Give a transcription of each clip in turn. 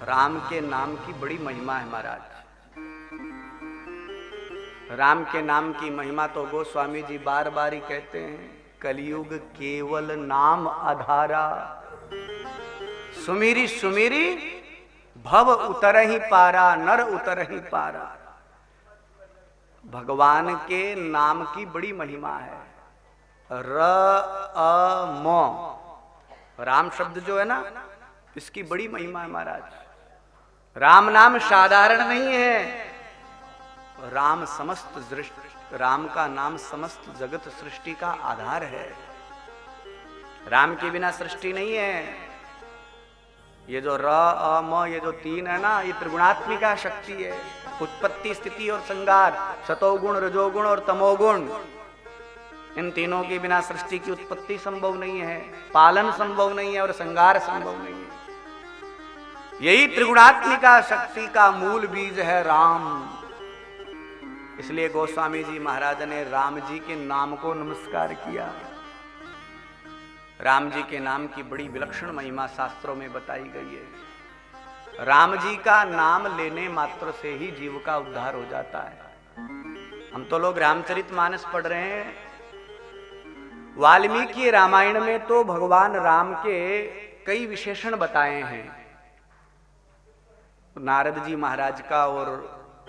राम के नाम की बड़ी महिमा है महाराज। राम के नाम की महिमा तो गोस्वामी जी बार बार ही कहते हैं, कलयुग केवल नाम आधारा, सुमिरी सुमिरी भव उतर ही पारा, नर उतर ही पारा। भगवान के नाम की बड़ी महिमा है। र अ म, राम शब्द जो है ना, इसकी बड़ी महिमा है महाराज। राम नाम साधारण नहीं है। राम समस्त सृष्टि, राम का नाम समस्त जगत सृष्टि का आधार है। राम के बिना सृष्टि नहीं है। ये जो र अ म, ये जो तीन है ना, ये त्रिगुणात्मिका शक्ति है। उत्पत्ति, स्थिति और संहार, सतोगुण, रजोगुण और तमोगुण, इन तीनों के बिना सृष्टि की उत्पत्ति संभव नहीं है, पालन संभव नहीं है और संहार संभव नहीं है। यही त्रिगुणात्मिका शक्ति का मूल बीज है राम। इसलिए गोस्वामी जी महाराज ने राम जी के नाम को नमस्कार किया। राम जी के नाम की बड़ी विलक्षण महिमा शास्त्रों में बताई गई है। राम जी का नाम लेने मात्र से ही जीव का उद्धार हो जाता है। हम तो लोग रामचरितमानस पढ़ रहे हैं। वाल्मीकि रामायण में तो भगवान राम के कई विशेषण बताए हैं। नारद जी महाराज का और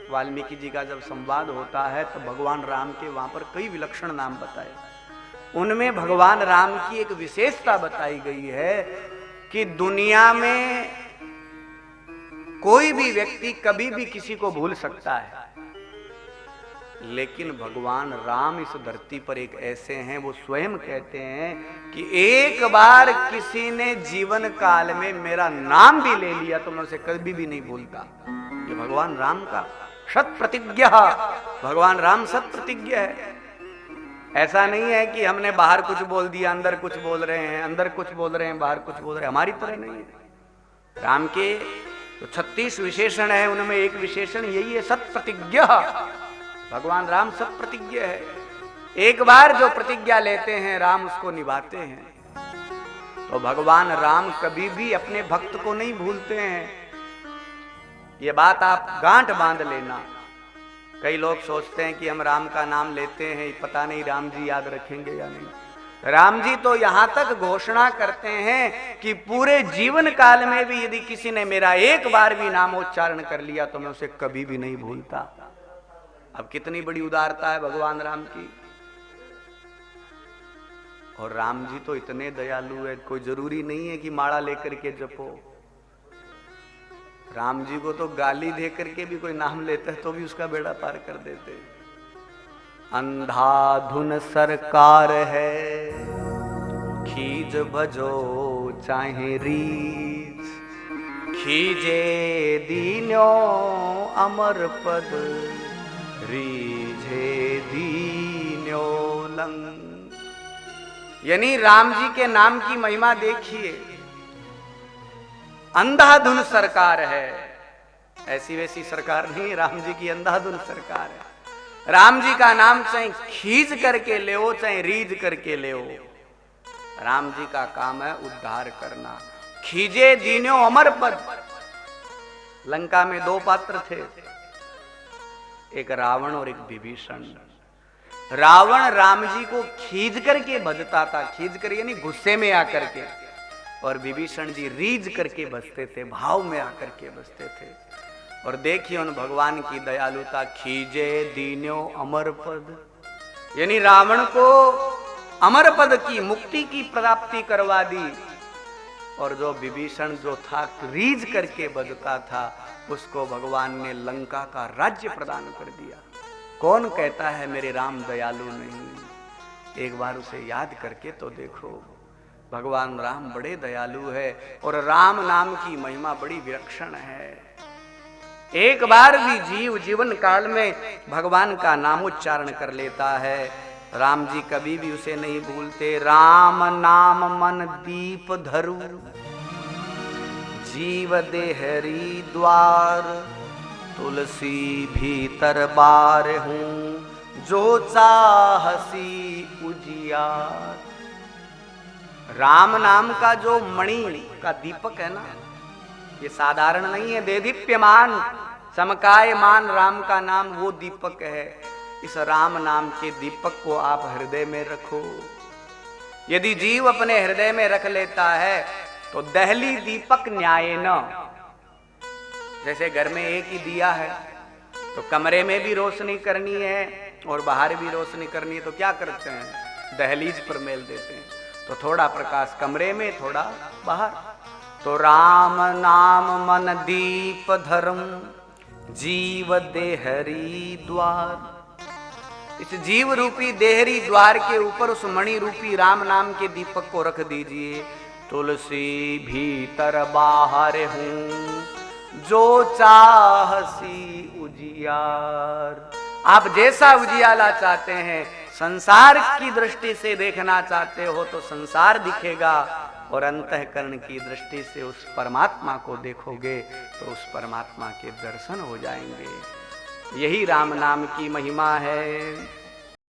वाल्मीकि जी का जब संवाद होता है तो भगवान राम के वहां पर कई विलक्षण नाम बताए। उनमें भगवान राम की एक विशेषता बताई गई है कि दुनिया में कोई भी व्यक्ति कभी भी किसी को भूल सकता है, लेकिन भगवान राम इस धरती पर एक ऐसे हैं, वो स्वयं कहते हैं कि एक बार किसी ने जीवन काल में मेरा नाम भी ले लिया तो मैं उसे कभी भी नहीं भूलता। ये भगवान राम का सत प्रतिज्ञा, भगवान राम सत प्रतिज्ञा है। ऐसा नहीं है कि हमने बाहर कुछ बोल दिया, अंदर कुछ बोल रहे हैं, अंदर कुछ बोल रहे हैं, बाहर कुछ बोल रहे हैं। हमारी तरह नहीं है। राम के तो 36 विशेषण है, उनमें एक विशेषण यही है, सत प्रतिज्ञा। भगवान राम सत प्रतिज्ञ है। एक बार जो प्रतिज्ञा लेते हैं राम उसको निभाते हैं। तो भगवान राम कभी भी अपने भक्त को नहीं भूलते हैं। ये बात आप गांठ बांध लेना। कई लोग सोचते हैं कि हम राम का नाम लेते हैं, पता नहीं राम जी याद रखेंगे या नहीं। राम जी तो यहां तक घोषणा करते हैं कि पूरे जीवन काल में भी यदि किसी ने मेरा एक बार भी नामोच्चारण कर लिया तो मैं उसे कभी भी नहीं भूलता। अब कितनी बड़ी उदारता है भगवान राम की। और राम जी तो इतने दयालु है, कोई जरूरी नहीं है कि माला लेकर के जपो। राम जी को तो गाली दे करके भी कोई नाम लेता है तो भी उसका बेड़ा पार कर देते। अंधाधुन सरकार है, खीज भजो चाहे रीछ, खीजे दीन्यो अमर पद, रीझे दीन्यो लंग। यानी राम जी के नाम की महिमा देखिए। अंधाधुन सरकार है, ऐसी वैसी सरकार नहीं, राम जी की अंधाधुन सरकार है। राम जी का नाम चाहे खींच करके ले, चाहे रीझ करके ले, राम जी का काम है उद्धार करना। खीजे दीन्यो अमर पद। लंका में दो पात्र थे, एक रावण और एक विभीषण। रावण राम जी को खींच करके भजता था, खींच कर यानी गुस्से में आकर के, और विभीषण जी रीझ करके बसते थे, भाव में आकर के बसते थे। और देखिए उन भगवान की दयालुता, खीजे दीन्यो अमर पद, यानी रावण को अमर पद की, मुक्ति की प्राप्ति करवा दी। और जो विभीषण जो था रीझ करके बजता था, उसको भगवान ने लंका का राज्य प्रदान कर दिया। कौन कहता है मेरे राम दयालु नहीं? एक बार उसे याद करके तो देखो। भगवान राम बड़े दयालु है और राम नाम की महिमा बड़ी विलक्षण है। एक बार भी जीव जीवन काल में भगवान का नामोच्चारण कर लेता है, राम जी कभी भी उसे नहीं भूलते। राम नाम मन दीप धरु, जीव देहरी द्वार, तुलसी भीतर बार हूं, जो चाहसी उजियार। राम नाम का जो मणि का दीपक है ना, ये साधारण नहीं है। देदीप्यमान समकायमान राम का नाम वो दीपक है। इस राम नाम के दीपक को आप हृदय में रखो। यदि जीव अपने हृदय में रख लेता है तो दहली दीपक न्याय न, जैसे घर में एक ही दिया है तो कमरे में भी रोशनी करनी है और बाहर भी रोशनी करनी है, तो क्या करते हैं, दहलीज पर मेल देते हैं। तो थोड़ा प्रकाश कमरे में, थोड़ा बाहर। तो राम नाम मन दीप धर्म जीव देहरी द्वार। इस जीव रूपी देहरी द्वार के ऊपर उस मणि रूपी राम नाम के दीपक को रख दीजिए। तुलसी भीतर बाहर हूं जो चाहसी उजियार। आप जैसा उजियाला चाहते हैं, संसार की दृष्टि से देखना चाहते हो तो संसार दिखेगा, और अंतःकरण की दृष्टि से उस परमात्मा को देखोगे तो उस परमात्मा के दर्शन हो जाएंगे। यही राम नाम की महिमा है।